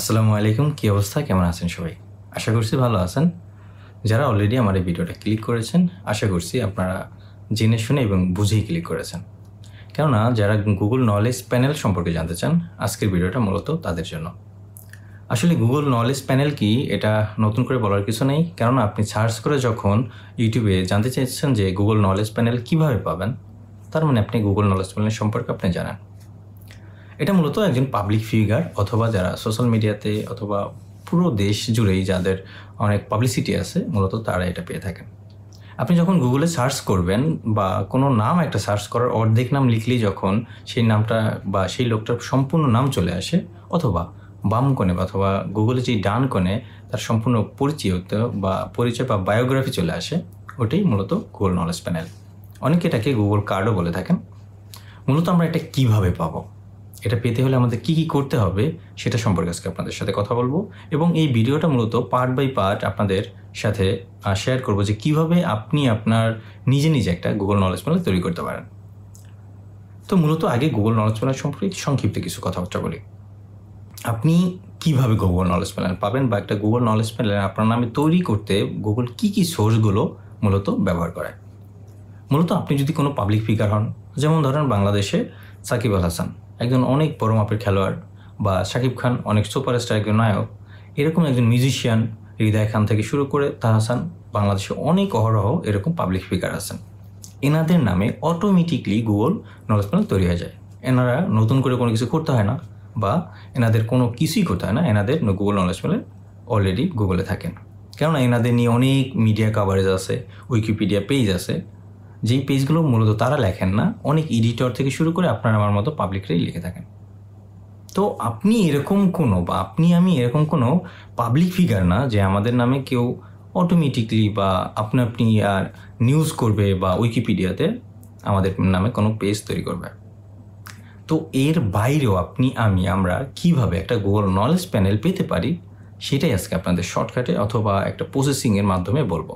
আসসালামু আলাইকুম। কি অবস্থা? কেমন আছেন সবাই? আশা করছি ভালো আছেন। যারা অলরেডি আমার এই ভিডিওটা ক্লিক করেছেন, আশা করছি আপনারা জেনে শুনে এবং বুঝেই ক্লিক করেছেন। কেননা যারা Google নলেজ প্যানেল সম্পর্কে জানতে চান, আজকের ভিডিওটা মূলত তাদের জন্য। আসলে Google নলেজ প্যানেল কি এটা নতুন করে বলার কিছু নেই। কেননা আপনি সার্চ করে যখন YouTube-এ জানতে চাইছেন যে Google নলেজ প্যানেল কিভাবে পাবেন, তার মানে আপনি Google নলেজ প্যানেল সম্পর্কে আপনি জানেন। এটা মূলত একজন পাবলিক ফিগার অথবা যারা সোশ্যাল মিডিয়াতে অথবা পুরো দেশ জুড়েই যাদের অনেক পাবলিসিটি আছে, মূলত তারা এটা পেয়ে থাকেন। আপনি যখন গুগলে সার্চ করবেন বা কোনো নাম একটা সার্চ করার অর্ধেক নাম লিখলেই যখন সেই নামটা বা সেই লোকটার সম্পূর্ণ নাম চলে আসে, অথবা বাম কোণে অথবা গুগলে যেই ডান কোণে তার সম্পূর্ণ পরিচয় বা বায়োগ্রাফি চলে আসে, ওটাই মূলত গুগল নলেজ প্যানেল। অনেকে এটাকে গুগল কার্ডও বলে থাকেন। মূলত আমরা এটা কিভাবে পাবো, এটা পেতে হলে আমাদের কি করতে হবে সেটা সম্পর্কে আজকে আপনাদের সাথে কথা বলবো, এবং এই ভিডিওটা মূলত পার্ট বাই পার্ট আপনাদের সাথে শেয়ার করব যে কিভাবে আপনি আপনার নিজে একটা গুগল নলেজ প্যানেল তৈরি করতে পারেন। তো মূলত আগে গুগল নলেজ প্যানেল সম্পর্কে সংক্ষিপ্ত কিছু কথাবার্তা বলি। আপনি কিভাবে গুগল নলেজ প্যানেল পাবেন বা একটা গুগল নলেজ প্যানেল আপনার নামে তৈরি করতে গুগল কি সোর্সগুলো মূলত ব্যবহার করে। মূলত আপনি যদি কোনো পাবলিক ফিগার হন, যেমন ধরেন বাংলাদেশে সাকিব আল হাসান একজন অনেক বড় মাপের খেলোয়াড়, বা শাকিব খান অনেক সুপারস্টার একজন নায়ক, এরকম একজন মিউজিশিয়ান হৃদয় খান থেকে শুরু করে তাহসান, বাংলাদেশে অনেক অহরহ এরকম পাবলিক ফিগার আছেন। এনাদের নামে অটোমেটিকলি গুগল নলেজ প্যানেল তৈরি হয়ে যায়। এনারা নতুন করে কোনো কিছু করতে হয় না, বা এনাদের কোনো কিছুই করতে হয় না। এনাদের গুগল নলেজ প্যানেল অলরেডি গুগলে থাকেন। কেননা এনাদের নিয়ে অনেক মিডিয়া কাভারেজ আছে, উইকিপিডিয়া পেজ আছে, যেই পেজগুলো মূলত তারা লেখেন না, অনেক এডিটর থেকে শুরু করে আপনার আমার মতো পাবলিকরাই লিখে থাকেন। তো আপনি এরকম কোনো বা আমি এরকম কোনো পাবলিক ফিগার না যে আমাদের নামে কেউ অটোমেটিকলি বা আপনি আর নিউজ করবে বা উইকিপিডিয়াতে আমাদের নামে কোনো পেজ তৈরি করবে। তো এর বাইরেও আমরা কিভাবে একটা গুগল নলেজ প্যানেল পেতে পারি, সেটাই আজকে আপনাদের শর্টকাটে অথবা একটা প্রসেসিংয়ের মাধ্যমে বলবো।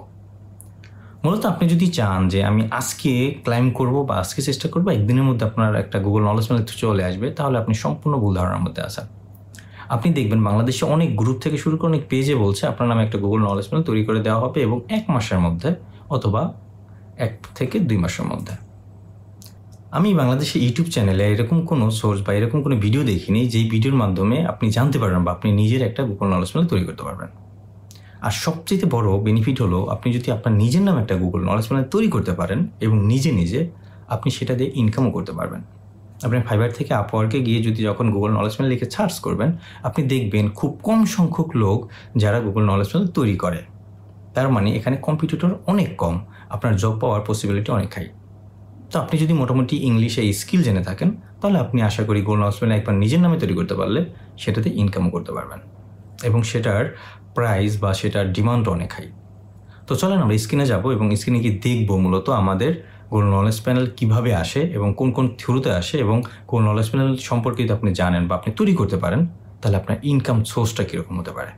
মূলত আপনি যদি চান যে আমি আজকে ক্লাইম করব বা আজকে চেষ্টা করবো, একদিনের মধ্যে আপনার একটা গুগল নলেজ প্যানেল চলে আসবে, তাহলে আপনি সম্পূর্ণ ভুল ধারণার মধ্যে আছেন। আপনি দেখবেন বাংলাদেশে অনেক গ্রুপ থেকে শুরু করে অনেক পেজে বলছে আপনার নামে একটা গুগল নলেজ প্যানেল তৈরি করে দেওয়া হবে, এবং 1 মাসের মধ্যে অথবা 1 থেকে 2 মাসের মধ্যে। আমি বাংলাদেশে ইউটিউব চ্যানেলে এরকম কোনো সোর্স বা এরকম কোনো ভিডিও দেখিনি যেই ভিডিওর মাধ্যমে আপনি জানতে পারবেন বা আপনি নিজের একটা গুগল নলেজ প্যানেল তৈরি করতে পারবেন। আর সবচেয়ে বড় বেনিফিট হলো, আপনি যদি আপনার নিজের নামে একটা গুগল নলেজ প্যানেল তৈরি করতে পারেন এবং নিজে আপনি সেটা দিয়ে ইনকামও করতে পারবেন। আপনি ফাইবার থেকে আপওয়ার্কে গিয়ে যদি যখন গুগল নলেজ প্যানেল লিখে সার্চ করবেন, আপনি দেখবেন খুব কম সংখ্যক লোক যারা গুগল নলেজ প্যানেল তৈরি করে। তার মানে এখানে কম্পিটিটর অনেক কম, আপনার জব পাওয়ার পসিবিলিটি অনেক হাই। তো আপনি যদি মোটামুটি ইংলিশে স্কিল জেনে থাকেন, তাহলে আপনি আশা করি গুগল নলেজ প্যানেল একবার নিজের নামে তৈরি করতে পারলে সেটাতে ইনকামও করতে পারবেন, এবং সেটার প্রাইস বা সেটার ডিমান্ড অনেক হাই। তো চলেন আমরা স্ক্রিনে যাব এবং স্ক্রিনে গিয়ে দেখব মূলত আমাদের গুগল নলেজ প্যানেল কীভাবে আসে এবং কোন থ্রুতে আসে, এবং গুগল নলেজ প্যানেল সম্পর্কে যদি আপনি জানেন বা আপনি তৈরি করতে পারেন, তাহলে আপনার ইনকাম সোর্সটা কীরকম হতে পারে।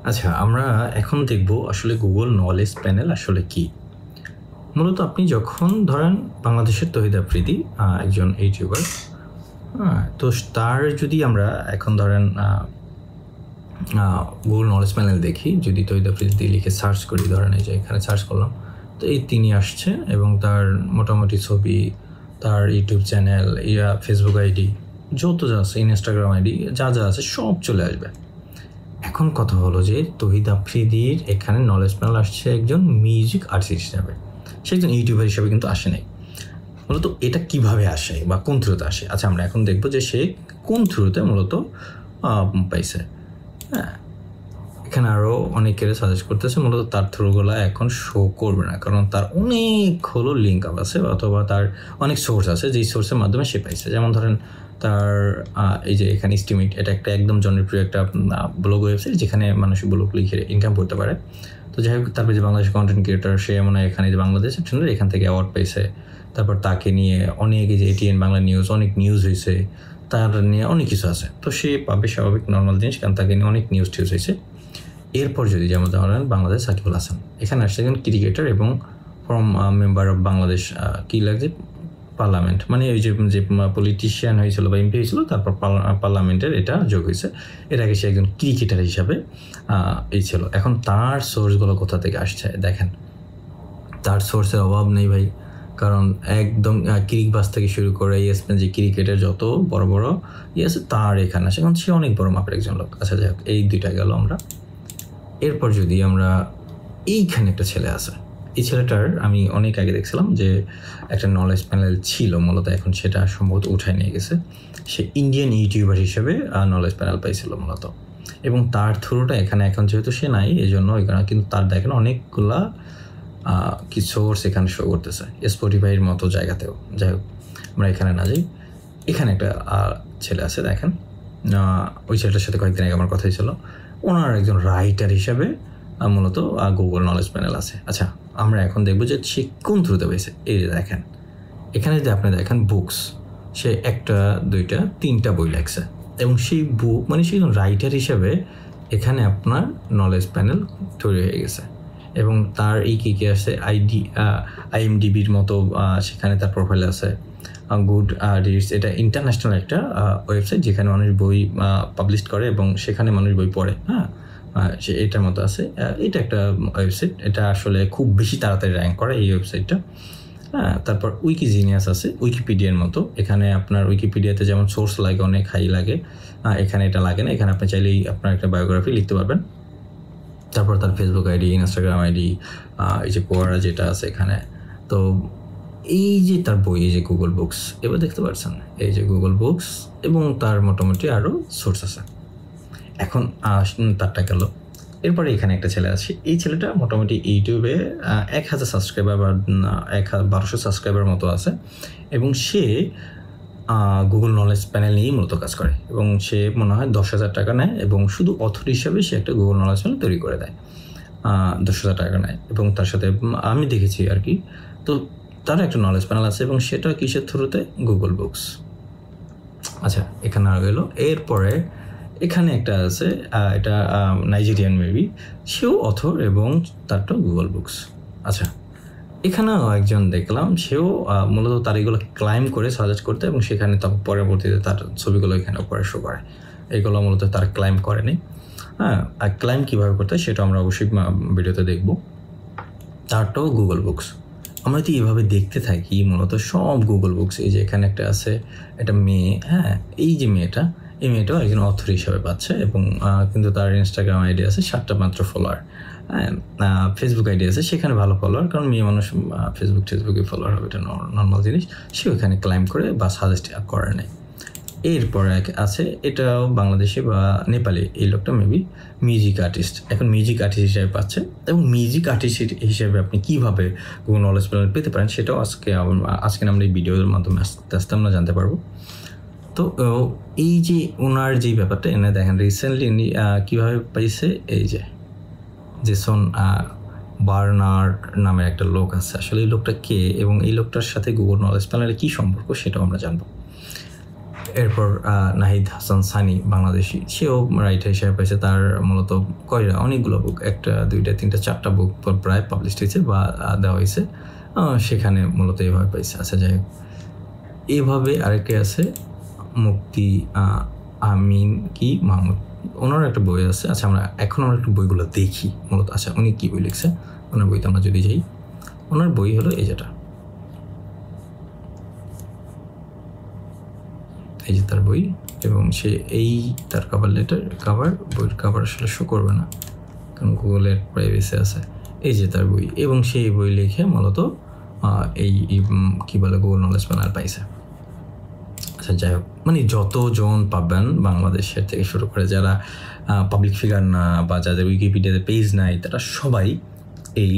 আচ্ছা, আমরা এখন দেখব আসলে গুগল নলেজ প্যানেল আসলে কি। মূলত আপনি যখন ধরেন বাংলাদেশের তহিদ আফ্রিদি একজন ইউটিউবার, তো তার যদি আমরা এখন ধরেন গুগল নলেজ প্যানেল দেখি, যদি তহিদ আফ্রিদি লিখে সার্চ করি, ধরেন এই যে এখানে সার্চ করলাম, তো এই তিনি আসছে এবং তার মোটামুটি ছবি, তার ইউটিউব চ্যানেল, ফেসবুক আইডি, যত যা আছে, ইনস্টাগ্রাম আইডি, যা আছে সব চলে আসবে। এখন কথা হলো যে তহিদ আফ্রিদির এখানে নলেজ প্যানেল আসছে একজন মিউজিক আর্টিস্ট হিসাবে, সে একজন ইউটিউবার হিসাবে কিন্তু আসে নাই। মূলত এটা কিভাবে আসে বা কোন থ্রুতে আসে, আচ্ছা আমরা এখন দেখবো যে সে কোন থ্রুতে মূলত পাইছে। হ্যাঁ, এখানে আরও অনেকের সাজেস্ট করতেছে, মূলত তার থ্রুগুলো এখন শো করবে না, কারণ তার অনেক হলো লিঙ্ক আপ আছে অথবা তার অনেক সোর্স আছে, যেই সোর্সের মাধ্যমে সে পাইছে। যেমন ধরেন তার এই যে এখানে স্টিমেট, এটা একটা একদম জনপ্রিয় একটা ব্লগ ওয়েবসাইট যেখানে মানুষ ব্লগ লিখে ইনকাম করতে পারে। তো যাই হোক, তারপরে যে বাংলাদেশ কন্টেন্ট ক্রিয়েটার, সে মনে হয় এখানে যে বাংলাদেশের এখান থেকে অ্যাওয়ার্ড পাইছে। তারপর তাকে নিয়ে অনেক, এই যে এটিএন বাংলা নিউজ, অনেক নিউজ হয়েছে, তার নিয়ে অনেক কিছু আছে। তো সে পাবে স্বাভাবিক নর্মাল জিনিস, কারণ তাকে নিয়ে অনেক নিউজ টিউজ হয়েছে। এরপর যদি যেমন ধরেন বাংলাদেশ সাকিব আল হাসান, এখানে আসছে একজন ক্রিকেটার এবং ফ্রম মেম্বার অফ বাংলাদেশ, কী লাগছে পার্লামেন্ট, মানে ওই যে পলিটিশিয়ান হয়েছিল বা এমপি হয়েছিল, তারপর পার্লামেন্টের এটা যোগ হয়েছে। এর আগে সে একজন ক্রিকেটার হিসাবে এই ছিল। এখন তার সোর্সগুলো কোথা থেকে আসছে দেখেন, তার সোর্সের অভাব নেই ভাই, কারণ একদম ক্রিকবাস থেকে শুরু করে ESPN যে ক্রিকেটের যত বড় বড় আছে তার এখানে আসে, কারণ সে অনেক বড় মাপের একজন লোক। আচ্ছা যাই হোক, এই দুইটা গেল আমরা। এরপর যদি আমরা এইখানে একটা ছেলে আছে, এই ছেলেটার আমি অনেক আগে দেখছিলাম যে একটা নলেজ প্যানেল ছিল মূলত, এখন সেটা সম্ভবত উঠায় নিয়ে গেছে। সে ইন্ডিয়ান ইউটিউবার হিসেবে নলেজ প্যানেল পাইছিল মূলত, এবং তার থ্রুটা এখানে এখন যেহেতু সে নাই এই জন্য ওইখানে, কিন্তু তার দেখেন অনেকগুলা কি সোর্স এখানে শো করতেছে, স্পটিফাইয়ের মতো জায়গাতেও। যাই হোক, আমরা এখানে না যাই। এখানে একটা ছেলে আছে দেখেন, ওই ছেলেটার সাথে কয়েকদিন আগে আমার কথাই ছিল। ওনার একজন রাইটার হিসাবে মূলত গুগল নলেজ প্যানেল আছে। আচ্ছা, আমরা এখন দেখবো যে সে কোন থ্রুতে পেয়েছে। এই যে দেখেন, এখানে যদি আপনি দেখেন বুকস, সে একটা, দুইটা, তিনটা বই লেখছে, এবং সেই বুক মানে সে একজন রাইটার হিসাবে এখানে আপনার নলেজ প্যানেল তৈরি হয়ে গেছে। এবং তার এই কী কী আছে, IMDb'র মতো সেখানে তার প্রোফাইল আছে। গুড রিডস, এটা ইন্টারন্যাশনাল একটা ওয়েবসাইট যেখানে মানুষ বই পাবলিশ করে এবং সেখানে মানুষ বই পড়ে। হ্যাঁ, সে এটার মতো আছে। এটা একটা ওয়েবসাইট, এটা আসলে খুব বেশি তাড়াতাড়ি র্যাঙ্ক করে এই ওয়েবসাইটটা। হ্যাঁ, তারপর উইকিজিনিয়াস আছে, উইকিপিডিয়ার মতো। এখানে আপনার উইকিপিডিয়াতে যেমন সোর্স লাগে, অনেক হাই লাগে, এখানে এটা লাগে না। এখানে আপনি চাইলেই আপনার একটা বায়োগ্রাফি লিখতে পারবেন। তারপর তার ফেসবুক আইডি, ইনস্টাগ্রাম আইডি, এই যে কোয়ারা যেটা আছে এখানে। তো এই যে তার বই, এই যে গুগল বুকস, এবার দেখতে পাচ্ছেন এই যে গুগল বুকস, এবং তার মোটামুটি আরও সোর্স আছে। এখন তারটা গেল। এরপরে এখানে একটা ছেলে আছে, এই ছেলেটা মোটামুটি ইউটিউবে 1000 সাবস্ক্রাইবার বা 1200 সাবস্ক্রাইবার মতো আছে, এবং সে গুগল নলেজ প্যানেল নিয়েই মূলত কাজ করে, এবং সে মনে হয় 10,000 টাকা নেয়, এবং শুধু অথর হিসাবে সে একটা গুগল নলেজ প্যানেল তৈরি করে দেয়। 10,000 টাকা নেয়, এবং তার সাথে আমি দেখেছি আর কি। তো তার একটা নলেজ প্যানেল আছে, এবং সেটা কিসের থ্রুতে? Google books. আচ্ছা, এখানে আর গেল। এরপরে এখানে একটা আছে, এটা নাইজেরিয়ান মেবি, সেও অথর এবং তারটা গুগল বুকস। আচ্ছা, এখানেও একজন দেখলাম, সেও মূলত তার এগুলো ক্লাইম করে সাজেস্ট করতে, এবং সেখানে তারপর পরবর্তীতে তার ছবিগুলো এখানে উপরে শো করে। এগুলো মূলত তার ক্লাইম করেনি। হ্যাঁ, আর ক্লাইম কীভাবে করতে হয় সেটা আমরা অবশ্যই ভিডিওতে দেখব। তারটাও গুগল বুকস। আমরা তো এইভাবে দেখতে থাকি মূলত সব গুগল বুকস। এই যে এখানে একটা আছে, একটা মেয়ে, হ্যাঁ, এই যে এই মেয়েটাও একজন অথর হিসাবে পাচ্ছে, এবং কিন্তু তার ইনস্টাগ্রাম আইডি আছে 7টা মাত্র ফলোয়ার। হ্যাঁ, ফেসবুক আইডি আছে, সেখানে ভালো ফলোয়ার, কারণ মেয়ে মানুষ ফেসবুকে ফলোয়ার হবে, এটা নর্মাল জিনিস। সে ওখানে ক্লাইম করে বা সাজেস্ট করে নেয়। এরপর আছে, এটাও বাংলাদেশে বা নেপালে, এই লোকটা মেবি মিউজিক আর্টিস্ট। এখন মিউজিক আর্টিস্ট হিসেবে পাচ্ছে, এবং মিউজিক আর্টিস্ট হিসেবে আপনি কীভাবে গুগল নলেজ প্যানেল পেতে পারেন সেটাও আজকে আমরা এই ভিডিওর মাধ্যমে আস্তে আস্তে আমরা জানতে পারবো। তো এই যে ওনার যে ব্যাপারটা এনে দেখেন, রিসেন্টলি কীভাবে পাইছে, এই যে জেসন বার্নার্ড নামের একটা লোক আছে। আসলে এই লোকটা কে, এবং এই লোকটার সাথে গুগল নলেজ প্যানেলের কী সম্পর্ক সেটাও আমরা জানবো। এরপর নাহিদ হাসান সানি, বাংলাদেশি, সেও রাইটার হিসেবে পেয়েছে। তার মূলত অনেকগুলো বুক, 1, 2, 3, 4টা বুক প্রায় পাবলিশ হয়েছে বা দেওয়া হয়েছে, সেখানে মূলত এইভাবে পাইছে। আচ্ছা যাই হোক, এইভাবে আরেকটা আছে মুক্তি আমিন কি মাহমুদ, ওনারও একটা বই আছে। আচ্ছা, আমরা একটু বইগুলো দেখি মূলত। আচ্ছা, উনি কী বই লিখছে, ওনার বইতে আমরা যদি যাই, ওনার বই হলো এই যেটা, এই যে তার বই, এবং সে এই তার বইয়ের কাভার আসলে শো করবে না, কারণ গুগলের প্রাইভেসি আছে। এই যে তার বই, এবং সেই বই লিখে মূলত এই কী বলে গুগল নলেজ প্যানেল পাইছে। আচ্ছা যাই হোক, মানে যতজন পাবেন বাংলাদেশের থেকে শুরু করে যারা পাবলিক ফিগার না বা যাদের উইকিপিডিয়াতে পেজ নাই, তারা সবাই এই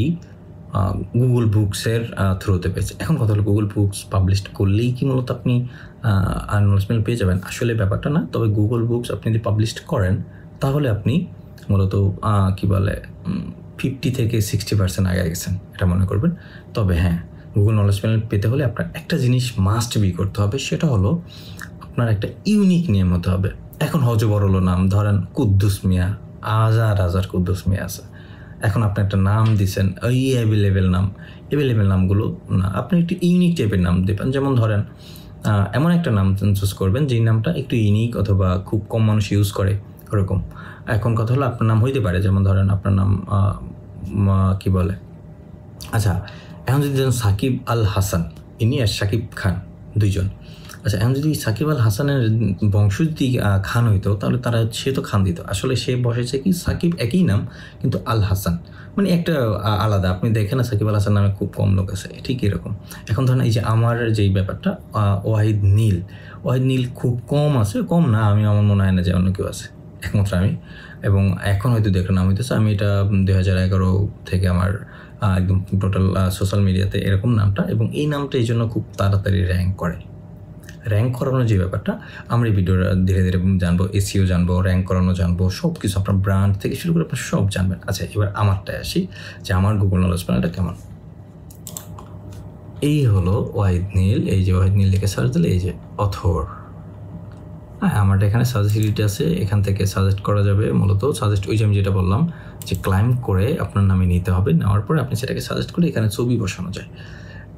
গুগল বুকসের থ্রুতে পেয়েছে। এখন কথা হলো, গুগল বুকস পাবলিশ করলেই কি মূলত আপনি নলেজ প্যানেল পেয়ে যাবেন? আসলে ব্যাপারটা না। তবে গুগল বুকস আপনি যদি পাবলিশ করেন, তাহলে আপনি মূলত 50 থেকে 60% আগে গেছেন, এটা মনে করবেন। তবে হ্যাঁ, গুগল নলেজ প্যানেল পেতে হলে আপনার একটা জিনিস মাস্ট বি করতে হবে, সেটা হলো আপনার একটা ইউনিক নেম হতে হবে। এখন হজবরল নাম, ধরেন কুদ্দুস মিয়া, হাজার কুদ্দুস মিয়া আছে। এখন আপনি একটা নাম দিচ্ছেন, ওই অ্যাভেলেবেল নামগুলো না, আপনি একটু ইউনিক টাইপের নাম দেবেন। যেমন ধরেন এমন একটা নাম চুজ করবেন যেই নামটা একটু ইউনিক অথবা খুব কম মানুষ ইউজ করে ওরকম। এখন কথা হলো আপনার নাম হইতে পারে, যেমন ধরেন আপনার নাম কি বলে, আচ্ছা এখন যদি সাকিব আল হাসান, ইনি আর সাকিব খান দুইজন। আচ্ছা এখন যদি সাকিব আল হাসানের বংশ যদি খান হইতো তাহলে সে তো খান দিত, আসলে সে বসেছে কি সাকিব একই নাম কিন্তু আল হাসান, মানে একটা আলাদা। আপনি দেখেন না সাকিব আল হাসান নামে খুব কম লোক আছে, ঠিক এরকম। এখন ধরেন এই যে আমার যেই ব্যাপারটা ওয়াহিদ নীল খুব কম আছে, কম না, আমার মনে হয় না যে অন্য কেউ আছে, একমাত্র আমি। এবং এখন হয়তো দেখলাম নাম হইতেছে, আমি এটা 2011 থেকে আমার একদম টোটাল সোশ্যাল মিডিয়াতে এরকম নামটা, এবং এই নামটা এই জন্য খুব তাড়াতাড়ি র্যাঙ্ক করানোর যে ব্যাপারটা আমরা এই ভিডিওটা ধীরে ধীরে জানবো, এসইও জানবো, র্যাঙ্ক করানো জানবো, সব কিছু আপনার ব্র্যান্ড থেকে শুরু করে আপনার সব জানবেন। আচ্ছা এবার আমারটায় আসি যে আমার গুগল নলেজ প্যানেলটা কেমন। এই হলো ওয়াহিদ নীল, এই যে ওয়াহিদ নীল লিখে সার্চ দিলে এই যে অথর, হ্যাঁ আমারটা এখানে সাজেস্টিভিটি আছে, এখান থেকে সাজেস্ট করা যাবে। মূলত সাজেস্ট ওই যে আমি যেটা বললাম যে ক্লাইম্ব করে আপনার নামে নিতে হবে, নেওয়ার পরে আপনি সেটাকে সাজেস্ট করে এখানে ছবি বসানো যায়।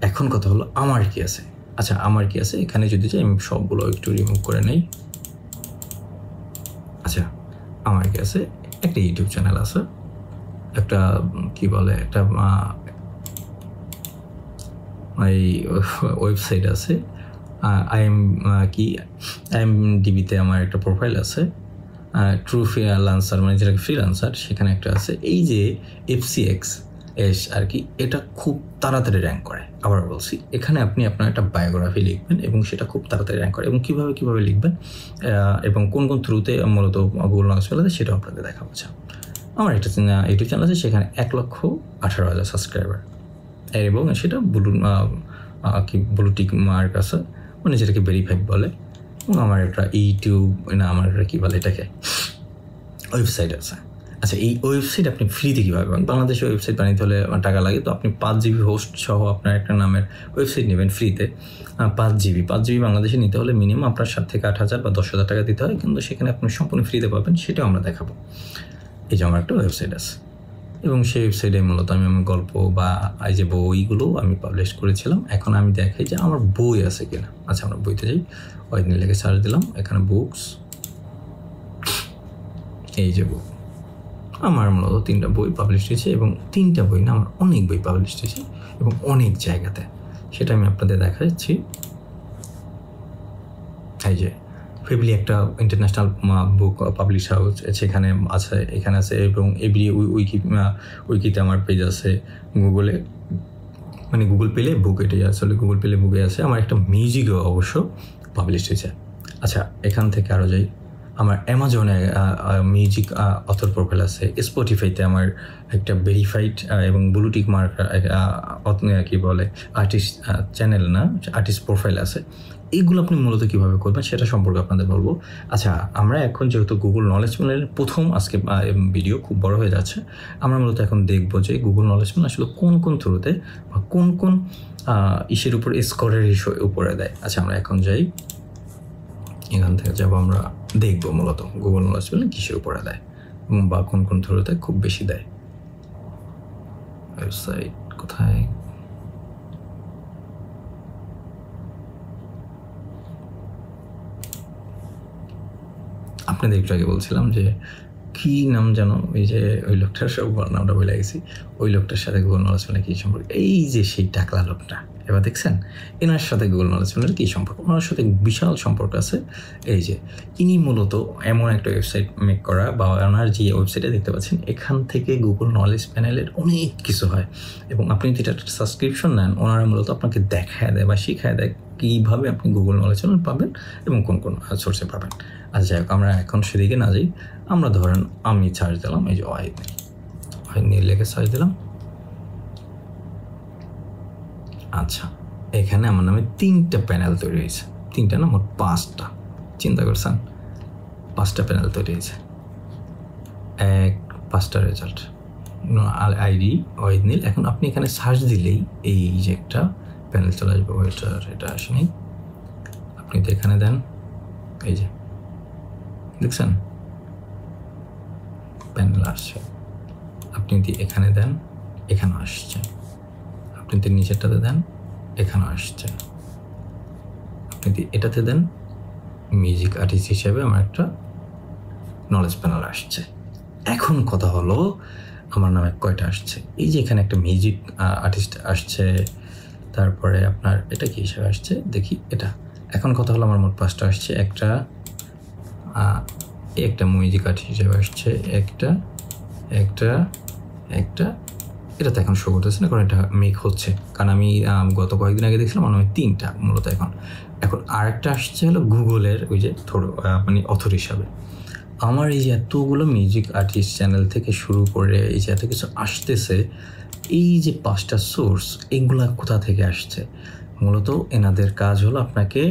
এখন কথা হলো আমার কি আছে। আচ্ছা আমার কি আছে এখানে যদি যাই, আমি সবগুলো একটু রিমুভ করে নেই। আচ্ছা আমার কি আছে, একটা ইউটিউব চ্যানেল আছে, একটা কি বলে একটা এই ওয়েবসাইট আছে, IMDb-তে আমার একটা প্রোফাইল আছে, ট্রু ফ্রিল্যান্সার মানে যেটাকে ফ্রিল্যান্সার, সেখানে একটা আছে। এই যে FCX আর কি, এটা খুব তাড়াতাড়ি র্যাঙ্ক করে। আবার বলছি, এখানে আপনি আপনার একটা বায়োগ্রাফি লিখবেন এবং সেটা খুব তাড়াতাড়ি র্যাঙ্ক করে। এবং কীভাবে লিখবেন এবং কোন থ্রুতে মূলত গুগল নলেজ প্যানেলে সেটাও আপনাদের দেখাবো। আমার একটা ইউটিউব চ্যানেল আছে, সেখানে 1,18,000 সাবস্ক্রাইবার, এবং সেটা ব্লু টিক মার্ক আছে, মানে যেটাকে ভেরিফাইড বলে। এবং আমার একটা ইউটিউব না, আমার একটা কী বলে এটাকে, ওয়েবসাইট আছে। আচ্ছা এই ওয়েবসাইট আপনি ফ্রিতে কীভাবে পাবেন? বাংলাদেশে ওয়েবসাইট বানাইতে হলে টাকা লাগে, তো আপনি 5 GB হোস্ট সহ আপনার একটা নামের ওয়েবসাইট নেবেন ফ্রিতে। 5 GB বাংলাদেশে নিতে হলে মিনিমাম আপনার 7 থেকে 8,000 বা 10,000 টাকা দিতে হয়, কিন্তু সেখানে আপনি সম্পূর্ণ ফ্রিতে পাবেন, সেটাও আমরা দেখাবো। এই যে আমার একটা ওয়েবসাইট আছে, এবং সেই ওয়েবসাইটে মূলত আমি আমার গল্প বা এই যে বইগুলো আমি পাবলিশ করেছিলাম। এখন আমি দেখাই যে আমার বই আছে কিনা। আচ্ছা আমরা বইতে যাই, ওয়াহিদ নীল লিখে সার্চ দিলাম, এখানে বুকস, এই যে বুক, আমার মূলত 3টা বই পাবলিশ হয়েছে, এবং 3টা বই না, আমার অনেক বই পাবলিশ হয়েছে এবং অনেক জায়গাতে, সেটা আমি আপনাদের দেখাচ্ছি। এই যে ফেবলি একটা ইন্টারন্যাশনাল বুক পাবলিশ হাউস সেখানে আছে, এখানে আছে, এবং এভরি উইকিতে আমার পেজ আছে। গুগলে মানে গুগল প্লে বুক, এটাই আসলে গুগল প্লে বুকে আছে। আমার একটা মিউজিকও অবশ্য পাবলিশ হয়েছে। আচ্ছা এখান থেকে আরও যাই, আমার অ্যামাজনে মিউজিক অথর প্রোফাইল আছে, স্পটিফাইতে আমার একটা ভেরিফাইড এবং ব্লু টিক মার্ক কী বলে আর্টিস্ট চ্যানেল না, আর্টিস্ট প্রোফাইল আছে। এইগুলো আপনি মূলত কীভাবে করবেন সেটা সম্পর্কে আপনাদের বলবো। আচ্ছা আমরা এখন যেহেতু গুগল নলেজ প্যানেলের প্রথম আজকে ভিডিও খুব বড় হয়ে যাচ্ছে, আমরা মূলত এখন দেখবো যে গুগল নলেজ প্যানেল আসলে কোন থ্রুতে বা কোন ইসের উপর স্কোরের উপরে দেয়। আচ্ছা আমরা এখন যাই, এখান থেকে যাবো, আমরা দেখবো মূলত গুগল নলেজ প্যানেল কিসের উপরে দেয় বা কোন থ্রুতে খুব বেশি দেয়। ওয়েবসাইট কোথায়, আপনাদের একটু আগে বলছিলাম যে কী নাম যেন, ওই যে ওই লোকটার সব নামটা বলে গেছি, ওই লোকটার সাথে গুগল নলেজ প্যানেল কী সম্পর্ক, এই যে সেই টাকলা লোকটা, এবার দেখছেন এনার সাথে গুগল নলেজ প্যানেলের কী সম্পর্ক? ওনার সাথে বিশাল সম্পর্ক আছে। এই যে ইনি মূলত এমন একটা ওয়েবসাইট মেক করা, বা ওনার যে ওয়েবসাইটে দেখতে পাচ্ছেন, এখান থেকে গুগল নলেজ প্যানেলের অনেক কিছু হয়, এবং আপনি যেটা সাবস্ক্রিপশন নেন, ওনারা মূলত আপনাকে দেখায় দেয় বা শিখায় দেয় কীভাবে আপনি গুগল নলেজ প্যানেল পাবেন এবং কোন সোর্সে পাবেন। আচ্ছা যাই হোক, আমরা এখন সেদিকে না যাই, আমরা ধরেন আমি সার্চ দিলাম, এই যে ওয়াহিদ নীল লিখে সার্চ দিলাম। আচ্ছা এখানে আমার নামে 3টা প্যানেল তৈরি হয়েছে, 3টা না মোট 5টা, চিন্তা করছেন 5টা প্যানেল তৈরি হয়েছে, 5টা রেজাল্ট, আইডি ওয়াহিদ নীল। এখন আপনি এখানে সার্চ দিলেই এই যে একটা প্যানেল চলে আসবে, এটা আসেনি, আপনি তো এখানে দেন, এই যে দেখছেন প্যানেল আসছে, আপনি যদি এখানে দেন এখানে আসছে, আপনি যদি নিচেরটাতে দেন এখানে আসছে, আপনি যদি এটাতে দেন মিউজিক আর্টিস্ট হিসেবে আমার একটা নলেজ প্যানেল আসছে। এখন কথা হলো আমার নামে কয়টা আসছে? এই যে এখানে একটা মিউজিক আর্টিস্ট আসছে, তারপরে আপনার এটা কি হিসেবে আসছে দেখি এটা। এখন কথা হলো আমার মোট 5টা আসছে, একটা মিউজিক আর্টিস্ট হিসেবে আসছে, একটা এটা তো এখন শো করতেছে না, কারণ এটা মেক হচ্ছে, কারণ আমি গত কয়েকদিন আগে দেখছিলাম আমার নামে 3টা মূলত। এখন আরেকটা আসছে হলো গুগলের ওই যে মানে অথর হিসাবে। আমার এই যে এতগুলো মিউজিক আর্টিস্ট চ্যানেল থেকে শুরু করে এই যে এত কিছু আসতেছে, এই যে 5টা সোর্স এগুলা কোথা থেকে আসছে? মূলত এনাদের কাজ হলো আপনাকে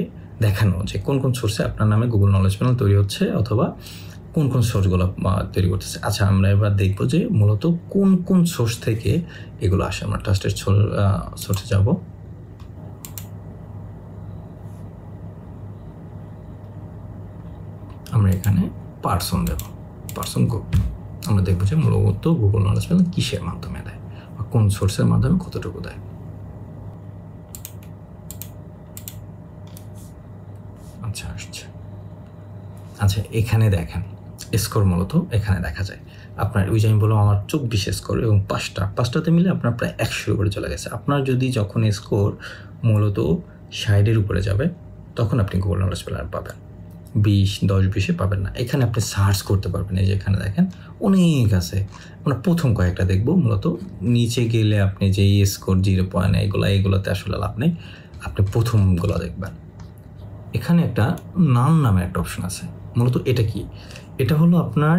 দেখানো যে কোন কোন সোর্সে আপনার নামে গুগল নলেজ প্যানেল তৈরি হচ্ছে অথবা কোন কোন সোর্সগুলো তৈরি করতেছে। আচ্ছা, আমরা এবার দেখবো যে মূলত কোন কোন সোর্স থেকে এগুলো আসে। আমরা ট্রাস্টেড সোর্সে যাব। আমরা এখানে পার্সন দেব, পার্সন গ্রুপ। আমরা দেখবো যে মূলত গুগল নলেজ প্যানেল কিসের মাধ্যমে দেয় বা কোন সোর্সের মাধ্যমে কতটুকু দেয়। আচ্ছা আসছে। আচ্ছা, এখানে দেখেন স্কোর মূলত এখানে দেখা যায় আপনার ওই যে আমি বললাম আমার 24 স্কোর এবং 5টাতে মিলে আপনার প্রায় 100-এর উপরে চলে গেছে। আপনার যদি যখন স্কোর মূলত 60-এর উপরে যাবে তখন আপনি গুগল নলেজ প্যানেল পাবেন, 10-20-এ পাবেন না। এখানে আপনি সার্চ করতে পারবেন, এই যে এখানে দেখেন অনেক আছে। আমরা প্রথম কয়েকটা দেখবো। মূলত নিচে গেলে আপনি যে স্কোর 0 এগুলোতে আসলে লাভ নেই, আপনি প্রথমগুলো দেখবেন। এখানে একটা নামে একটা অপশন আছে। মূলত এটা কি? এটা হলো আপনার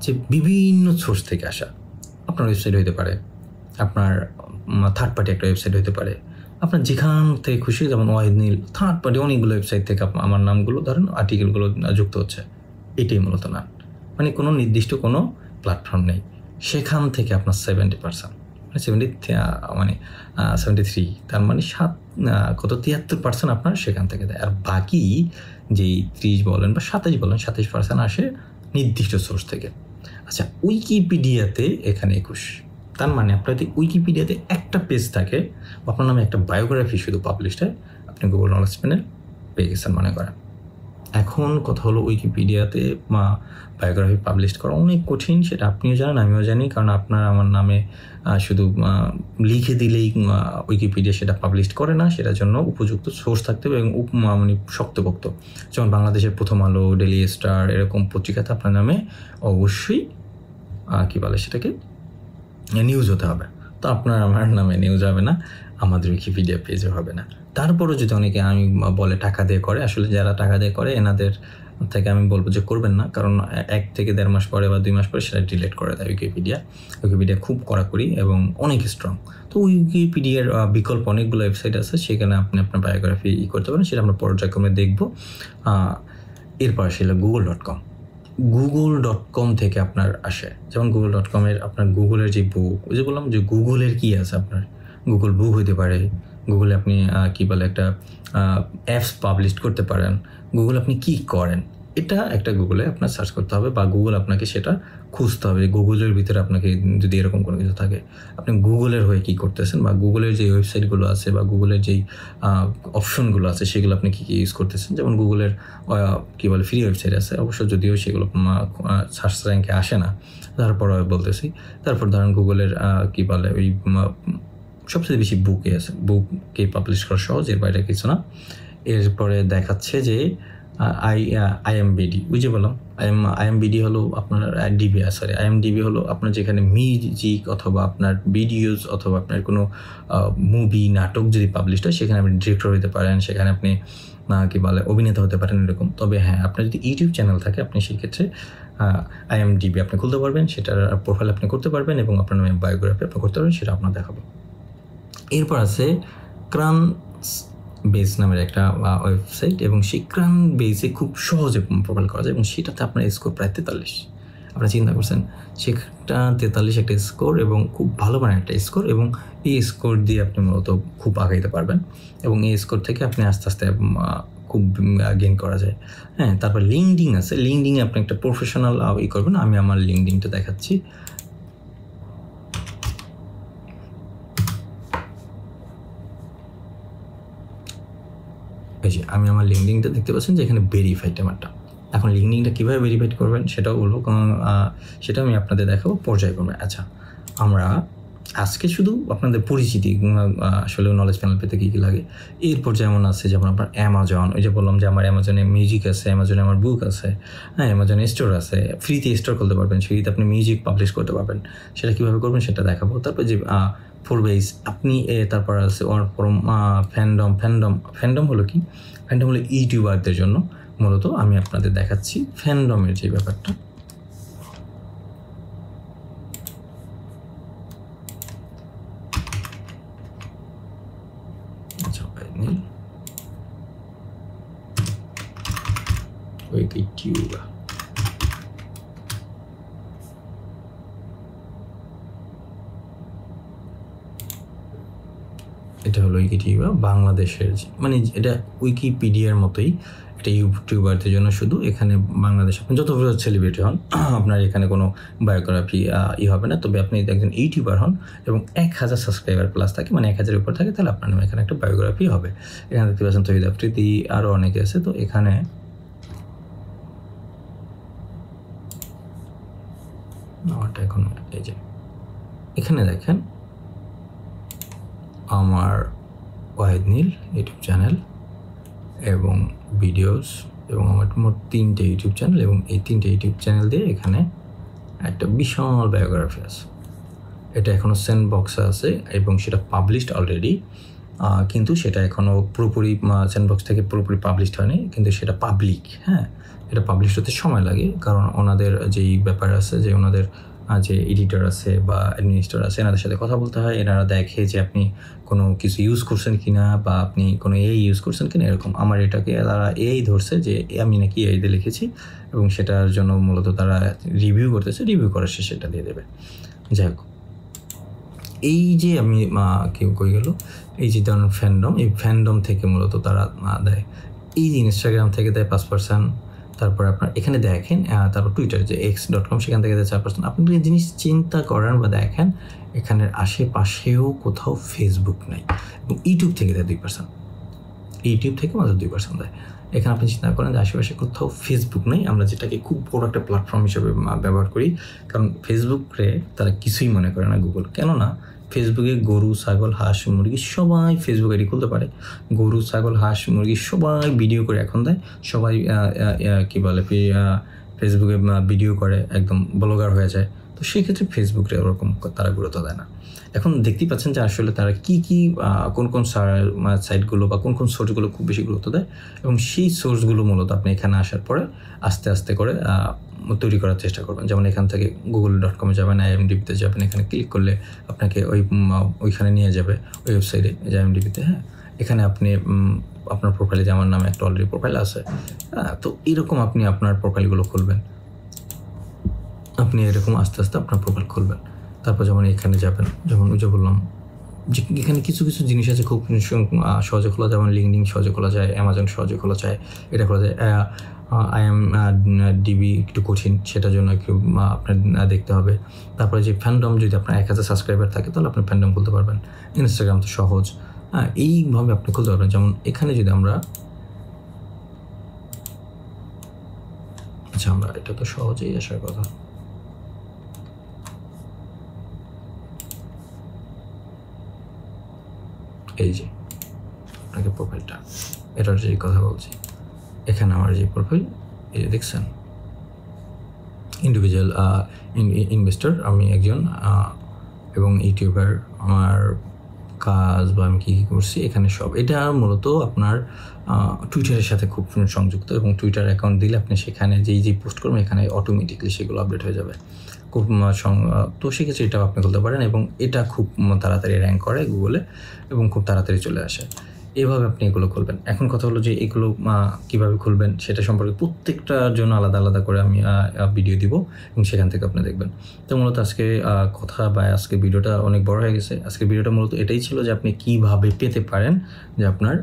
যে বিভিন্ন সোর্স থেকে আসা। আপনার ওয়েবসাইট হতে পারে, আপনার থার্ড পার্টি একটা ওয়েবসাইট হতে পারে, আপনার যেখান থেকে খুশি, যেমন ওয়াহিদ নীল থার্ড পার্টি অনেকগুলো ওয়েবসাইট থেকে আমার নামগুলো ধরেন আর্টিকেলগুলো যুক্ত হচ্ছে। এটাই মূলত নাম, মানে কোনো নির্দিষ্ট কোনো প্ল্যাটফর্ম নেই। সেখান থেকে আপনার 70% মানে 73, তার মানে 73% আপনার সেখান থেকে দেয়। আর বাকি যেই 30 বলেন বা 27 বলেন, 27% আসে নির্দিষ্ট সোর্স থেকে। আচ্ছা, উইকিপিডিয়াতে এখানে 21। তার মানে আপনার যদি উইকিপিডিয়াতে একটা পেজ থাকে, আপনার নামে একটা বায়োগ্রাফি শুধু পাবলিশ হয়, আপনি গুগল নলেজ প্যানেল পেয়ে গেছেন মনে করেন। এখন কথা হলো উইকিপিডিয়াতে বায়োগ্রাফি পাবলিশ করা অনেক কঠিন, সেটা আপনিও জানেন আমিও জানি, কারণ আপনার আমার নামে শুধু লিখে দিলেই উইকিপিডিয়া সেটা পাবলিশ করে না, সেটার জন্য উপযুক্ত সোর্স থাকতে হবে এবং মানে শক্তপোক্ত। যেমন বাংলাদেশের প্রথম আলো, ডেইলি স্টার এরকম পত্রিকাতে আপনার নামে অবশ্যই কী বলে সেটাকে নিউজ হতে হবে। তো আপনার আমার নামে নিউজ হবে না, আমাদের উইকিপিডিয়া পেজও হবে না। তারপরও যদি অনেকে আমি বলে টাকা দিয়ে করে, আসলে যারা টাকা দিয়ে করে এনাদের থেকে আমি বলবো যে করবেন না, কারণ 1 থেকে 1.5 মাস পরে বা 2 মাস পরে সেটা ডিলিট করে দেয় উইকিপিডিয়া খুব কড়াকড়ি এবং অনেক স্ট্রং। তো উইকিপিডিয়ার বিকল্প অনেকগুলো ওয়েবসাইট আছে, সেখানে আপনি আপনার বায়োগ্রাফি করতে পারেন, সেটা আমরা পর্যায়ক্রমে দেখবো। এরপর আসলে গুগল.com থেকে আপনার আসে। যেমন গুগল.com-এর আপনার গুগলের যে বুক, ওই যে বললাম যে গুগলের কি আছে, আপনার গুগল বুক হইতে পারে, গুগলে আপনি কী বলে একটা অ্যাপস পাবলিশ করতে পারেন। গুগল আপনি কি করেন এটা একটা গুগলে আপনার সার্চ করতে হবে, বা গুগল আপনাকে সেটা খুঁজতে হবে। গুগলের ভিতরে আপনাকে যদি এরকম কোনো কিছু থাকে, আপনি গুগলের হয়ে কী করতেছেন, বা গুগলের যে ওয়েবসাইটগুলো আছে বা গুগলের যেই অপশনগুলো আছে সেগুলো আপনি কী কী ইউজ করতেছেন। যেমন গুগলের কী বলে ফ্রি ওয়েবসাইট আছে অবশ্য, যদিও সেগুলো সার্চ র্যাঙ্কে আসে না, তারপর বলতেছি। তারপর ধরেন গুগলের কী বলে ওই সবচেয়ে বেশি বুকে আছে, বুককে পাবলিশ করা সহজ, এর বাইরে কিছু না। এরপরে দেখাচ্ছে যে IMDb, ওই যে বললাম IMDb হলো আপনার IMDb হলো আপনার যেখানে মিউজিক অথবা আপনার ভিডিওস অথবা আপনার কোনো মুভি নাটক যদি পাবলিশ হয়, সেখানে আপনি ডিরেক্টর হতে পারেন, সেখানে আপনি কী বলে অভিনেতা হতে পারেন এরকম। তবে হ্যাঁ, আপনার যদি ইউটিউব চ্যানেল থাকে আপনি সেক্ষেত্রে IMDb আপনি খুলতে পারবেন, সেটার প্রোফাইল আপনি করতে পারবেন এবং আপনার নামে বায়োগ্রাফি আপনি করতে পারবেন, সেটা আপনার দেখাবো। এরপর আছে ক্রান বেস নামের একটা ওয়েবসাইট, এবং সেই ক্রান বেসে খুব সহজে প্রোফাইল করা যায় এবং সেটাতে আপনার স্কোর প্রায় 43। আপনারা চিন্তা করছেন, সেটা 43 একটা স্কোর এবং খুব ভালো মানের একটা স্কোর, এবং এই স্কোর দিয়ে আপনি মূলত খুব আগাইতে পারবেন এবং এই স্কোর থেকে আপনি আস্তে আস্তে খুব গেইন করা যায়। হ্যাঁ, তারপর লিঙ্কডিন আছে। লিঙ্কডিনে আপনি একটা প্রফেশনাল করবেন। আমি আমার লিঙ্কডিনটা দেখাচ্ছি। এই যে আমি আমার লিঙ্কডিনটা দেখতে পাচ্ছেন যে এখানে ভেরিফাইড আমারটা। এখন লিঙ্কডিনটা কীভাবে ভেরিফাইড করবেন সেটাও বলবো, সেটাও আমি আপনাদের দেখাবো পর্যায়ক্রমে। আচ্ছা, আমরা আজকে শুধু আপনাদের পরিচিতি আসলে নলেজ প্যানেল পেতে কী কী লাগে। এরপর যেমন আছে যেমন আপনার অ্যামাজন, ওই যে বললাম যে আমার অ্যামাজনে মিউজিক আছে, অ্যামাজনে আমার বুক আছে, হ্যাঁ অ্যামাজনে স্টোর আছে, ফ্রিতে স্টোর করতে পারবেন, ফ্রিতে আপনি মিউজিক পাবলিশ করতে পারবেন। সেটা কীভাবে করবেন সেটা দেখাবো। তারপর যে ফোরবেস আপনি তারপর আছে ফ্যান্ডম হলো কি? ফ্যান্ডম হলো ইউটিউবারদের জন্য মূলত। আমি আপনাদের দেখাচ্ছি ফ্যান্ডমের যে ব্যাপারটা। উইকিটিউবার এটা হলো উইকিটিউবার বাংলাদেশের, মানে এটা উইকিপিডিয়ার মতোই, এটা ইউটিউবারদের জন্য শুধু। এখানে বাংলাদেশ আপনি যত বড় সেলিব্রিটি হন আপনার এখানে কোনো বায়োগ্রাফি হবে না, তবে আপনি একজন ইউটিউবার হন এবং 1000 সাবস্ক্রাইবার প্লাস থাকে, মানে 1000-এর উপর থাকে, তাহলে আপনার নামে এখানে একটা বায়োগ্রাফি হবে। এখানে দেখতে পাচ্ছেন তহিদ আফ্রিদি, আরও অনেকে আছে। তো এখানে আমারটা এখন এই যে এখানে দেখেন আমার ওয়াহিদ নীল ইউটিউব চ্যানেল এবং ভিডিওস, এবং আমার মোট 3টে ইউটিউব চ্যানেল, এবং এই 3টে ইউটিউব চ্যানেল দিয়ে এখানে একটা বিশাল বায়োগ্রাফি আছে। এটা এখনও সেন্ড বক্সে আছে এবং সেটা পাবলিশড অলরেডি, কিন্তু সেটা এখনও পুরোপুরি সেন্ড বক্স থেকে পুরোপুরি পাবলিশড হয়নি, কিন্তু সেটা পাবলিক। হ্যাঁ, এটা পাবলিশ হতে সময় লাগে, কারণ ওনাদের যেই ব্যাপার আছে যে ওনাদের যে এডিটর আছে বা অ্যাডমিনিস্ট্রেটর আছে এনাদের সাথে কথা বলতে হয়। এনারা দেখে যে আপনি কোনো কিছু ইউজ করছেন কি না, বা আপনি কোনো এআই ইউজ করছেন কিনা, এরকম। আমার এটাকে তারা এআই ধরছে যে আমি নাকি এআই দিয়ে লিখেছি, এবং সেটার জন্য মূলত তারা রিভিউ করতেছে, রিভিউ করার শেষে সেটা দিয়ে দেবে। যাই হোক, এই যে আমি কেউ কই গেল, এই যে ধরুন ফ্যান্ডম, এই ফ্যান্ডম থেকে মূলত তারা দেয়। এই যে ইনস্টাগ্রাম থেকে দেয় 5%, তারপর আপনার এখানে দেখেন, তারপর টুইটার যে x.com সেখান থেকে দেয় 4%। আপনি একটা জিনিস চিন্তা করেন বা দেখেন, এখানের আশেপাশেও কোথাও ফেসবুক নাই, এবং ইউটিউব থেকে দেয় 2%, ইউটিউব থেকে মাত্র 2% দেয়। এখানে আপনি চিন্তা করেন যে আশেপাশে কোথাও ফেসবুক নেই, আমরা যেটাকে খুব বড় একটা প্ল্যাটফর্ম হিসেবে ব্যবহার করি, কারণ ফেসবুকে তারা কিছুই মনে করে না গুগল। কেননা ফেসবুকে গরু, ছাগল, হাঁস, মুরগি সবাই ফেসবুক আইডি খুলতে পারে। গরু, ছাগল, হাঁস, মুরগি সবাই ভিডিও করে এখন দেয়, সবাই কী বলে ফেসবুকে ভিডিও করে একদম ব্লগার হয়ে যায়। তো সেই ক্ষেত্রে ফেসবুকে ওরকম তারা গুরুত্ব দেয় না। এখন দেখতেই পাচ্ছেন যে আসলে তারা কী কোন সাইটগুলো বা কোন সোর্সগুলো খুব বেশি গুরুত্ব দেয়, এবং সেই সোর্সগুলো মূলত আপনি এখানে আসার পরে আস্তে আস্তে করে তৈরি করার চেষ্টা করবেন। যেমন এখান থেকে google.com যাবেন, IMDb-তে যাবেন, এখানে ক্লিক করলে আপনাকে ওইখানে নিয়ে যাবে, ওই ওয়েবসাইটে যে IMDb-তে। হ্যাঁ, এখানে আপনি আপনার প্রোফাইলে যে আমার নামে একটা অলরেডি প্রোফাইল আছে, তো এরকম আপনি আপনার প্রোফাইলগুলো খুলবেন। আপনি এরকম আস্তে আস্তে আপনার প্রোফাইল খুলবেন। তারপর যেমন এখানে যাবেন, যেমন ওই যে বললাম যে এখানে কিছু কিছু জিনিস আছে খুব সহজে খোলা, যেমন লিঙ্কডিন সহজে খোলা যায়, অ্যামাজন সহজে খোলা যায়, এটা খোলা যায়। IMDb একটু কঠিন, সেটার জন্য একটু আপনার দেখতে হবে। তারপরে যে ফ্যান্ডম, যদি আপনার 1000 সাবস্ক্রাইবার থাকে তাহলে আপনি ফ্যান্ডম খুলতে পারবেন। ইনস্টাগ্রাম তো সহজ, এইভাবে আপনি খুলতে পারবেন। যেমন এখানে যদি আমরা এটা তো সহজেই আসার কথা। এই যে আপনাকে প্রোফাইলটা, এটার যে কথা বলছি, এখানে আমার যে প্রোফাইল, এই যে দেখছেন, ইন্ডিভিজুয়াল ইনভেস্টর আমি একজন, এবং ইউটিউবার। আমার কাজ বা আমি কী কী করছি এখানে সব, এটা মূলত আপনার টুইটারের সাথে খুব সংযুক্ত, এবং টুইটার অ্যাকাউন্ট দিলে আপনি সেখানে যেই পোস্ট করবেন এখানে অটোমেটিকলি সেগুলো আপডেট হয়ে যাবে খুব তো সেক্ষেত্রে এটাও আপনি খুলতে পারেন, এবং এটা খুব তাড়াতাড়ি র্যাঙ্ক করে গুগলে, এবং খুব তাড়াতাড়ি চলে আসে। এভাবে আপনি এগুলো খুলবেন। এখন কথা হলো যে এগুলো কীভাবে খুলবেন সেটা সম্পর্কে প্রত্যেকটার জন্য আলাদা আলাদা করে আমি ভিডিও দিব, এবং সেখান থেকে আপনি দেখবেন। তো মূলত আজকে কথা বা আজকে ভিডিওটা অনেক বড় হয়ে গেছে। আজকে ভিডিওটা মূলত এটাই ছিল যে আপনি কীভাবে পেতে পারেন যে আপনার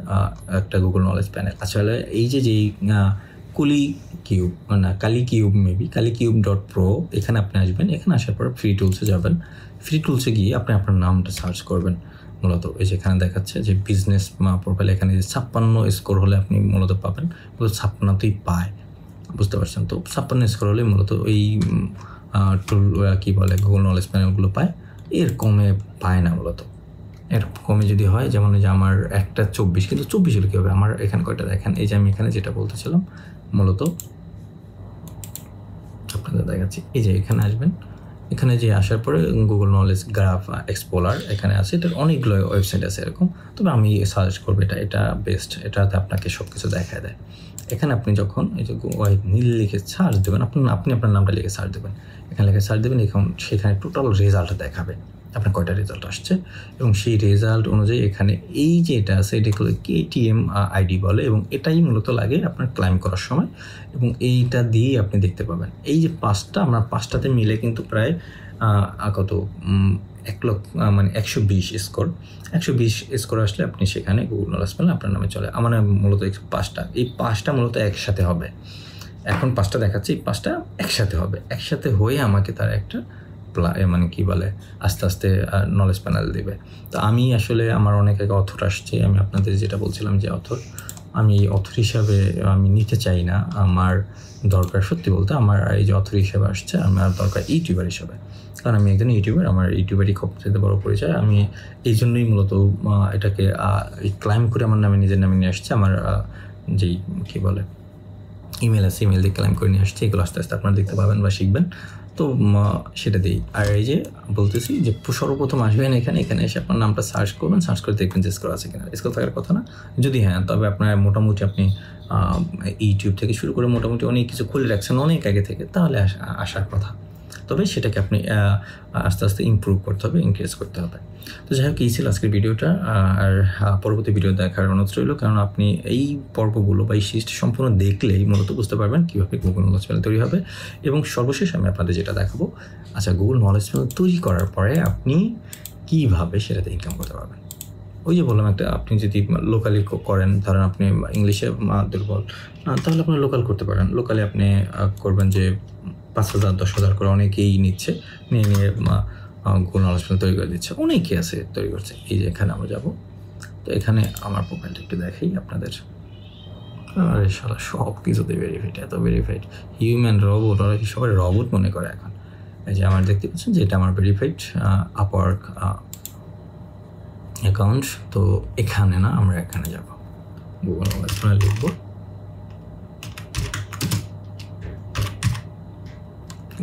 একটা গুগল নলেজ প্যানেল। আসলে এই যেই কালিকিউব.pro, এখানে আপনি আসবেন। এখানে আসার পর ফ্রি টুলসে যাবেন। ফ্রি টুলসে গিয়ে আপনি আপনার নামটা সার্চ করবেন, মূলত এই যেখানে দেখাচ্ছে যে বিজনেস প্রোফাইল, এখানে যে 56 স্কোর হলে আপনি মূলত পাবেন, মূলত 56তেই পায়, বুঝতে পারছেন? তো 56 স্কোর হলে মূলত এই টুল কী বলে গুগল নলেজ প্যানেলগুলো পায়, এর কমে পায় না মূলত। এর কমে যদি হয়, যেমন যে আমার একটা 24, কিন্তু 24 হলে কী হবে, আমার এখানে কয়টা দেখেন, এই যে আমি এখানে যেটা বলতেছিলাম মূলত আপনাদের দেখাচ্ছি। এই যে এখানে আসবেন, এখানে যে আসার পরে গুগল নলেজ গ্রাফ এক্সপ্লোরার এখানে আছে, এটার অনেকগুলো ওয়েবসাইট আছে এরকম, তবে আমি সার্চ করবো এটা বেস্ট, এটাতে আপনাকে সব কিছু দেখায় দেয়। এখানে আপনি যখন এই যে নীল লিখে সার্চ দেবেন, আপনি আপনার নামটা লিখে সার্চ দেবেন, এখানে লিখে সার্চ দেবেন, এখন সেখানে টোটাল রেজাল্ট দেখাবে আপনার কয়টা রেজাল্ট আসছে, এবং সেই রেজাল্ট অনুযায়ী এখানে এই যে এটা আছে, এটা KTM আইডি বলে, এবং এটাই মূলত লাগে আপনার ক্লাইম করার সময়, এবং এইটা দিয়েই আপনি দেখতে পাবেন। এই যে 5টা, আমরা 5টাতে মিলে কিন্তু প্রায় কত 1 লক্ষ মানে 120 স্কোর, 120 স্কোর আসলে আপনি সেখানে গুগল নলেজ প্যানেল আপনার নামে চলে। আমার মূলত 5টা, এই 5টা মূলত একসাথে হবে। এখন 5টা দেখাচ্ছে, এই 5টা একসাথে হবে, একসাথে হয়ে আমাকে তার একটা মানে কী বলে আস্তে আস্তে নলেজ প্যানেল দেবে। তো আমি আসলে আমার অনেক আগে অথর আসছে, আমি আপনাদের যেটা বলছিলাম যে অথর, আমি এই অথর হিসাবে আমি নিতে চাই না, আমার দরকার সত্যি বলতে আমার এই যে অথর হিসাবে আসছে, আমার দরকার ইউটিউবার হিসাবে, কারণ আমি একজন ইউটিউবার, আমার ইউটিউবারই খুব বড় পরিচয়। আমি এই জন্যই মূলত এটাকে ক্লাইম করে আমার নামে নিজের নামে নিয়ে আসছে। আমার যেই কী বলে ইমেল আছে, ইমেল দিয়ে ক্লাইম করে নিয়ে আসছে, এগুলো আস্তে আস্তে আপনারা দেখতে পাবেন বা শিখবেন। তো সেটা দিই। আর এই যে বলতেছি যে সর্বপ্রথম আসবেন এখানে এসে আপনার নামটা সার্চ করবেন, সার্চ করে দেখবেন যে স্কোর আছে কিনা। স্কোর থাকার কথা না, যদি হ্যাঁ, তবে আপনার মোটামুটি আপনি ইউটিউব থেকে শুরু করে মোটামুটি অনেক কিছু খুলে রাখছেন অনেক আগে থেকে, তাহলে আসার কথা। তবে সেটাকে আপনি আস্তে আস্তে ইমপ্রুভ করতে হবে, ইনক্রিজ করতে হবে। তো যাই হোক, এই ছিল আজকের ভিডিওটা, আর পরবর্তী ভিডিও দেখার অনুরোধ রইল, কারণ আপনি এই পর্বগুলো বা এই সিরিজটি সম্পূর্ণ দেখলেই মূলত বুঝতে পারবেন কীভাবে গুগল নলেজ প্যানেল তৈরি হবে। এবং সর্বশেষ আমি আপনাদের যেটা দেখাবো, আচ্ছা গুগল নলেজ প্যানেল তৈরি করার পরে আপনি কীভাবে সেটাতে ইনকাম করতে পারবেন। ওই যে বললাম, একটা আপনি যদি লোকালি করেন, ধরেন আপনি ইংলিশে দুর্বল, তাহলে আপনি লোকাল করতে পারেন। লোকালি আপনি করবেন যে 5,000 10,000 করে অনেকেই নিচ্ছে, নিয়ে গুগল নলেজ প্যানেল তৈরি করে দিচ্ছে, অনেকেই আছে তৈরি করছে। এই যে এখানে আমরা যাব, তো এখানে আমার প্রোফাইলটা একটু দেখাই আপনাদের। আরে সারা সব কিছুতে ভেরিফাইড, এত ভেরিফাইড, হিউম্যান রোবট, ওরা কি সবাই রোবট মনে করে এখন। এই যে আমার দেখতে পাচ্ছেন যে এটা আমার ভেরিফাইড আপওয়ার্ক অ্যাকাউন্ট। তো এখানে না, আমরা এখানে যাব, গুগল নলেজ প্যানেল লিখব,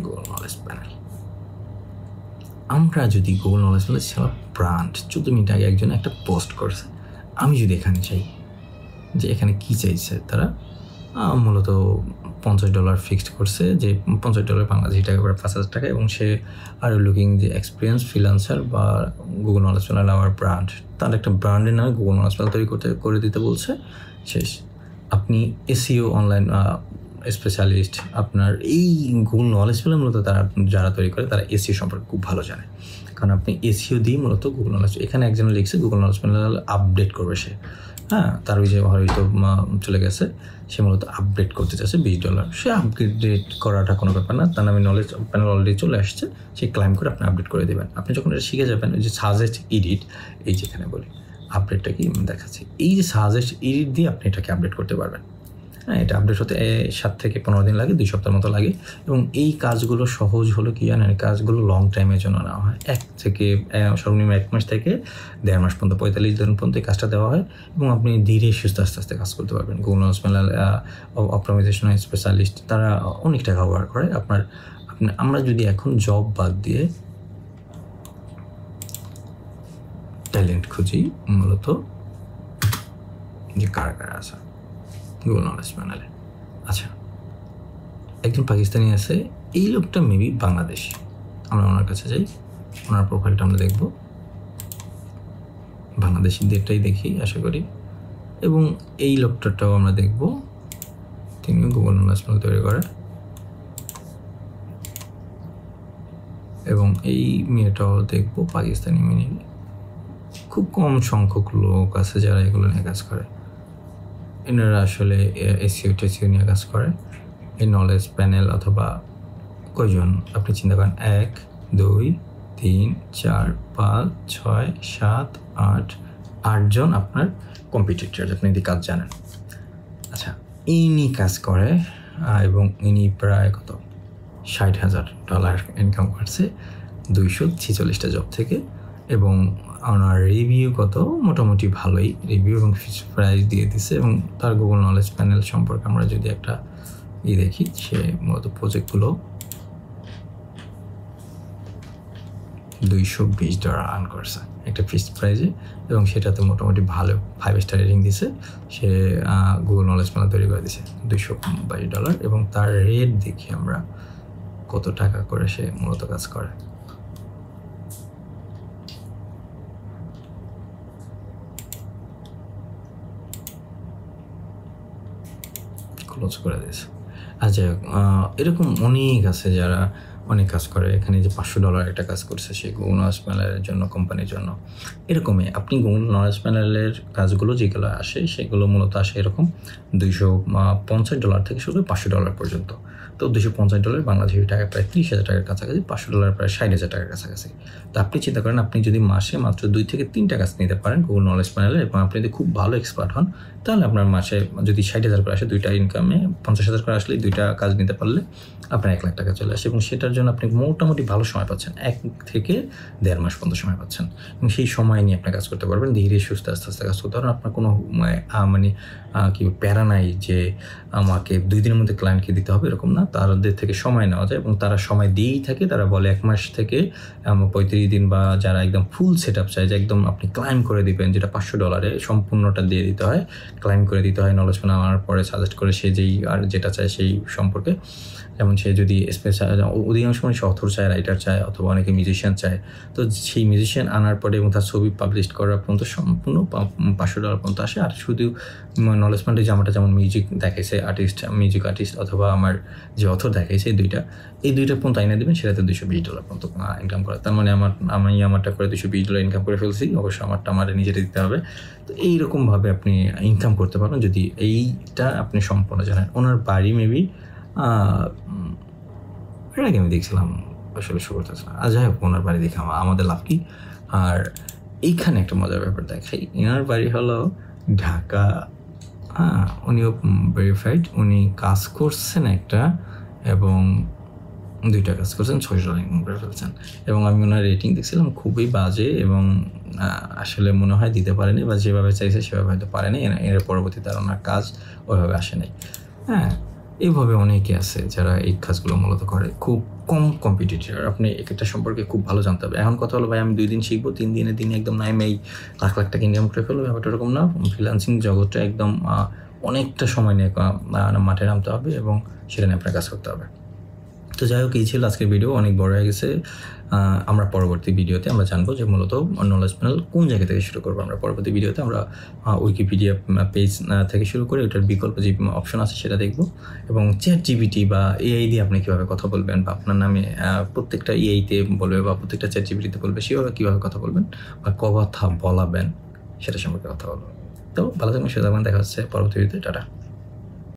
গুগল নলেজ প্যানেল। আমরা যদি গুগল নলেজ প্যানেল সারা ব্রান্ড 14 মিনিট আগে একজন একটা পোস্ট করছে, আমি যদি এখানে চাই যে এখানে কী চাইছে তারা, মূলত $50 ফিক্সড করছে, যে $50 বাংলাদেশি টাকা করে 5,000 টাকা, এবং সে আর লুকিং যে এক্সপিরিয়েন্স ফ্রিল্যান্সার বা Google knowledge panel hour brand, তার একটা ব্র্যান্ডের নামে গুগল নলেজ প্যানেল তৈরি করে দিতে বলছে। শেষ। আপনি এসইও অনলাইন স্পেশালিস্ট, আপনার এই গুগল নলেজ প্যানেল মূলত তারা যারা তৈরি করে তারা এসইও সম্পর্কে খুব ভালো জানে, কারণ আপনি এসইও দিয়ে মূলত গুগল নলেজ, এখানে একজন লিখছে গুগল নলেজ প্যানেল আপডেট করবে সে, হ্যাঁ, তার ওই যে হয়তো চলে গেছে, সে মূলত আপডেট করতে চাচ্ছে $20। সে আপগ্রেড করাটা কোনো ব্যাপার না, তার নামে নলেজ প্যানেল অলরেডি চলে আসছে, সে ক্লাইম করে আপনি আপডেট করে দেবেন। আপনি যখন এটা শিখে যাবেন, ওই যে সাজেস্ট এডিট, এই যেখানে বলি আপডেটটা কি দেখাচ্ছি, এই যে সাজেস্ট এডিট দিয়ে আপনি এটাকে আপডেট করতে পারবেন। হ্যাঁ, এটা আপডেট হতে 7 থেকে 15 দিন লাগে, 2 সপ্তাহের মতো লাগে। এবং এই কাজগুলো সহজ হলো কি জানেন, কাজগুলো লং টাইমের জন্য নেওয়া হয়, 1 থেকে সর্বনিম্ন 1 মাস থেকে 1.5 মাস পর্যন্ত, 45 দিন পর্যন্ত এই কাজটা দেওয়া হয়, এবং আপনি ধীরে সুস্থ আস্তে আস্তে কাজ করতে পারবেন। Google knowledge panel optimization specialist তারা অনেক টাকা ব্যবহার করে। আমরা যদি এখন জব বাদ দিয়ে ট্যালেন্ট খুঁজি, মূলত যে কারা আছে গুগল নলেজ প্যানেলে, আচ্ছা একজন পাকিস্তানি আছে, এই লোকটা মেবি বাংলাদেশি, আমরা ওনার কাছে যাই, ওনার প্রোফাইলটা আমরা দেখব, বাংলাদেশিদেরটাই দেখি আশা করি, এবং এই লোকটাটাও আমরা দেখব, তিনিও গুগল নলেজ প্যানেল তৈরি করে, এবং এই মেয়েটাও দেখব পাকিস্তানি মেয়ে। খুব কম সংখ্যক লোক আছে যারা এগুলো নিয়ে কাজ করে, এনারা আসলে এসইও টেসইও নিয়ে কাজ করে। এই নলেজ প্যানেল অথবা কয়জন আপনি চিন্তা করেন, 1 2 3 4 5 6 7 8 8জন আপনার কম্পিটিটর, আপনি এই কাজ জানেন। আচ্ছা, ইনি কাজ করে এবং ইনি প্রায় কত $60,000 ইনকাম করছে 246টা জব থেকে, এবং ওনার রিভিউ কত মোটামুটি ভালোই রিভিউ এবং ফিক্সড প্রাইস দিয়ে দিছে। এবং তার গুগল নলেজ প্যানেল সম্পর্কে আমরা যদি একটা দেখি, সে মূলত প্রজেক্টগুলো $220 আর্ন করছে একটা ফিক্সড প্রাইজে, এবং সেটাতে মোটামুটি ভালো 5 স্টার রেটিং দিছে। সে গুগল নলেজ প্যানেল তৈরি করে দিছে $222, এবং তার রেট দেখি আমরা কত টাকা করে সে মূলত কাজ করে। ক্লোজ করে দিয়েছে। আচ্ছা, এরকম অনেক আছে যারা অনেক কাজ করে। এখানে যে $500 একটা কাজ করছে সে গুগল নলেজ প্যানেলের জন্য, কোম্পানির জন্য। এরকমই আপনি গুগল নলেজ প্যানেলের কাজগুলো যেগুলো আসে সেগুলো মূলত আসে এরকম $250 থেকে শুরু করে $500 পর্যন্ত। তো $250 বাংলাদেশি টাকা প্রায় $30,000 টাকার কাছাকাছি, $500 প্রায় $60,000 টাকার কাছাকাছি। তো আপনি চিন্তা করেন, আপনি যদি মাসে মাত্র 2 থেকে 3টা কাজ নিতে পারেন গুগল নলেজ প্যানেলে, এবং আপনি যদি খুব ভালো এক্সপার্ট হন, তাহলে আপনার মাসে যদি 60,000 করে আসে, 2টা ইনকামে 50,000 করে আসলে 2টা কাজ নিতে পারলে আপনার 1 লাখ টাকা চলে আসে। এবং সেটার জন্য আপনি মোটামুটি ভালো সময় পাচ্ছেন, 1 থেকে 1.5 মাস পর্যন্ত সময় পাচ্ছেন, এবং সেই সময় নিয়ে আপনি কাজ করতে পারবেন। ধীরে সুস্থে আস্তে আস্তে কাজ করতে পারবেন। আপনার কোনো মানে কি প্যারা নাই যে আমাকে 2 দিনের মধ্যে ক্লায়েন্টকে দিতে হবে, এরকম না। তাদের থেকে সময় নেওয়া যায়, এবং তারা সময় দিয়েই থাকে। তারা বলে 1 মাস থেকে 35 দিন, বা যারা একদম ফুল সেট আপ চায় যে একদম আপনি ক্লাইম করে দিবেন, যেটা $500 সম্পূর্ণটা দিয়ে দিতে হয়, ক্লাইম করে দিতে হয় নলেজ প্যানেল আনার পরে সাজেস্ট করে সে যেই আর যেটা চায় সেই সম্পর্কে। যেমন সে যদি স্পেশাল, অধিকাংশ সময় সে অথর চায়, রাইটার চায়, অথবা অনেকে মিউজিশিয়ান চায়। তো সেই মিউজিশিয়ান আনার পরে এবং তার ছবি পাবলিশ করার পর্যন্ত সম্পূর্ণ $500 পর্যন্ত আসে। আর শুধু নলেজ প্যানেলে জামাটা যেমন মিউজিক দেখাইছে মিউজিক আর্টিস্ট অথবা আমার যে অথর দেখাইছে, এই দুইটা পর্যন্ত আইনা দেবেন, সেটাতে $220 পর্যন্ত ইনকাম করে। তার মানে আমি আমারটা করে $220 ইনকাম করে ফেলছি। অবশ্য আমার নিজেটা দিতে হবে। তো এইরকমভাবে আপনি ইনকাম করতে পারবেন যদি এইটা আপনি সম্পূর্ণ জানেন। ওনার বাড়ি মেবি এর আগে আমি দেখছিলাম, আসলে শুরু করতেছে না। আর যাই হোক, ওনার বাড়ি দেখে আমাদের লাভ কি। আর এইখানে একটা মজার ব্যাপার দেখাই, এনার বাড়ি হলো ঢাকা। উনিও ভেরিফাইড, উনি কাজ করছেন একটা, এবং 2টা কাজ করছেন, $600 ইনকাম করে ফেলছেন। এবং আমি ওনার রেটিং দেখছিলাম খুবই বাজে, এবং আসলে মনে হয় দিতে পারেনি, বা যেভাবে চাইছে সেভাবে হয়তো পারেনি। এর পরবর্তীতে আর ওনার কাজ ওইভাবে আসে নাই। এইভাবে অনেকে আছে যারা এই কাজগুলো মূলত করে, খুব কম কম্পিটিটর। আপনি একটা সম্পর্কে খুব ভালো জানতে হবে। এখন কথা হলো, ভাই আমি 2 দিন শিখবো, 3 দিনে একদম এই লাখ লাখ টাকা ইনকাম করে ফেলবো, ব্যাপারটা এরকম না। ফ্রিল্যান্সিং জগৎটা একদম অনেকটা সময় নিয়ে মাঠে নামতে হবে, এবং সেটা নিয়ে আপনার কাজ করতে হবে। তো যাই হোক, এই ছিল আজকের ভিডিও, অনেক বড় হয়ে গেছে। আমরা পরবর্তী ভিডিওতে আমরা জানবো যে মূলত নলেজ প্যানেল কোন জায়গা থেকে শুরু করবো। আমরা পরবর্তী ভিডিওতে আমরা উইকিপিডিয়া পেজ থেকে শুরু করে ওটার বিকল্প যে অপশন আছে সেটা দেখবো, এবং ChatGPT বা AI দিয়ে আপনি কীভাবে কথা বলবেন, বা আপনার নামে প্রত্যেকটা AI-তে বলবে, বা প্রত্যেকটা ChatGPT-তে বলবে, সেভাবে কীভাবে কথা বলবেন বা কথা বলাবেন সেটা সম্পর্কে কথা বলবো। তো ভালো থাকবেন, সুস্থ থাকবেন, দেখা হচ্ছে পরবর্তী ভিডিওতে। টাটা।